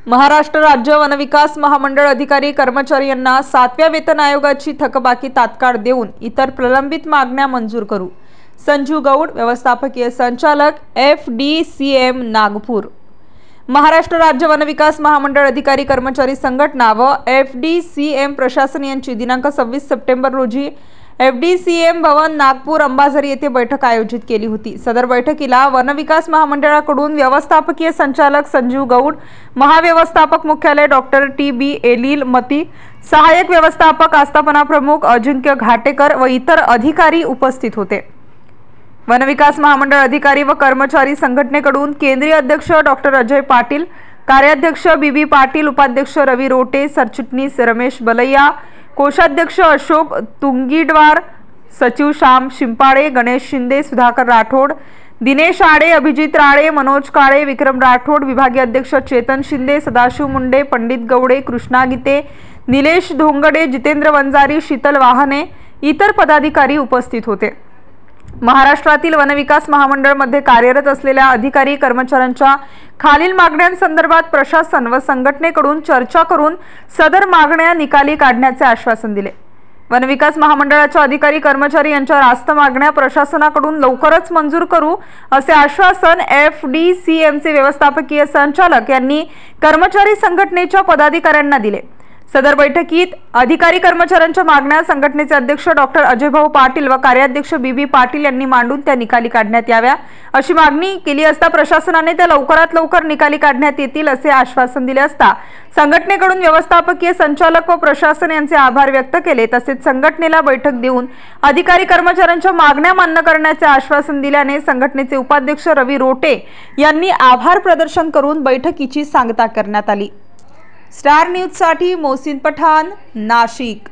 महाराष्ट्र राज्य वनविकास महामंडळ अधिकारी कर्मचारी यांना 7व्या वेतन आयोगाची थकबाकी तात्काळ देऊन इतर प्रलंबित मागण्या मंजूर करू। संजू गौड, व्यवस्थापकीय संचालक, FDCM नागपूर। महाराष्ट्र राज्य वनविकास महामंडळ अधिकारी कर्मचारी संघटना व FDCM प्रशासन यांची दिनांक 26 सप्टेंबर रोजी FDCM भवन नागपूर अंबाझरी येथे बैठक आयोजित केली होती। सदर बैठकीला वनविकास महामंडळाकडून व्यवस्थापकीय संचालक संजू गौड, महाव्यवस्थापक मुख्यालय डॉक्टर TB एलील मती, सहाय्यक व्यवस्थापक आस्थापना प्रमुख अजिंक्य घाटेकर व इतर अधिकारी उपस्थित होते। वनविकास महामंडळ अधिकारी व कर्मचारी संघटनेकडून केंद्रीय अध्यक्ष डॉक्टर अजय पाटील, कार्याध्यक्ष BB पाटील, उपाध्यक्ष रवी रोटे, सरचिटणीस रमेश बलैया, कोषाध्यक्ष अशोक तुंगीडवार, सचिव श्याम शिंपाडे, गणेश शिंदे, सुधाकर राठोड, दिनेश आडे, अभिजित राळे, मनोज काळे, विक्रम राठोड, विभागीय अध्यक्ष चेतन शिंदे, सदाशिव मुंडे, पंडित गवडे, कृष्णा गीते, निलेश धोंगडे, जितेंद्र वंजारी, शीतल वाहने, इतर पदाधिकारी उपस्थित होते। महाराष्ट्रातील वनविकास महामंडळ मध्ये कार्यरत असलेल्या अधिकारी कर्मचाऱ्यांच्या खालील मागण्यांसंदर्भात प्रशासन व संघटनेकडून चर्चा करून सदर मागण्या निकाली काढण्याचे आश्वासन दिले। वनविकास महामंडळाच्या अधिकारी कर्मचारी यांच्या रास्त मागण्या प्रशासनाकडून लवकरच मंजूर करू असे आश्वासन FDCM चे व्यवस्थापकीय संचालक यांनी कर्मचारी संघटनेच्या पदाधिकाऱ्यांना दिले। सदर बैठकीत अधिकारी कर्मचाऱ्यांच्या मागण्या संघटनेचे अध्यक्ष डॉक्टर अजयभाऊ पाटील व कार्याध्यक्ष BB पाटील यांनी मांडून त्या निकाली काढण्यात याव्या अशी मागणी केली असता प्रशासनाने त्या लवकरात लवकर निकाली काढण्यात येतील असे आश्वासन दिले असता संघटनेकडून व्यवस्थापकीय संचालक व प्रशासन यांचे आभार व्यक्त केले। तसेच संघटनेला बैठक देऊन अधिकारी कर्मचाऱ्यांच्या मागण्या मान्य करण्याचे आश्वासन दिल्याने संघटनेचे उपाध्यक्ष रवी रोटे यांनी आभार प्रदर्शन करून बैठकीची सांगता करण्यात आली। स्टार न्यूज साठी मोहसिन पठाण, नाशिक।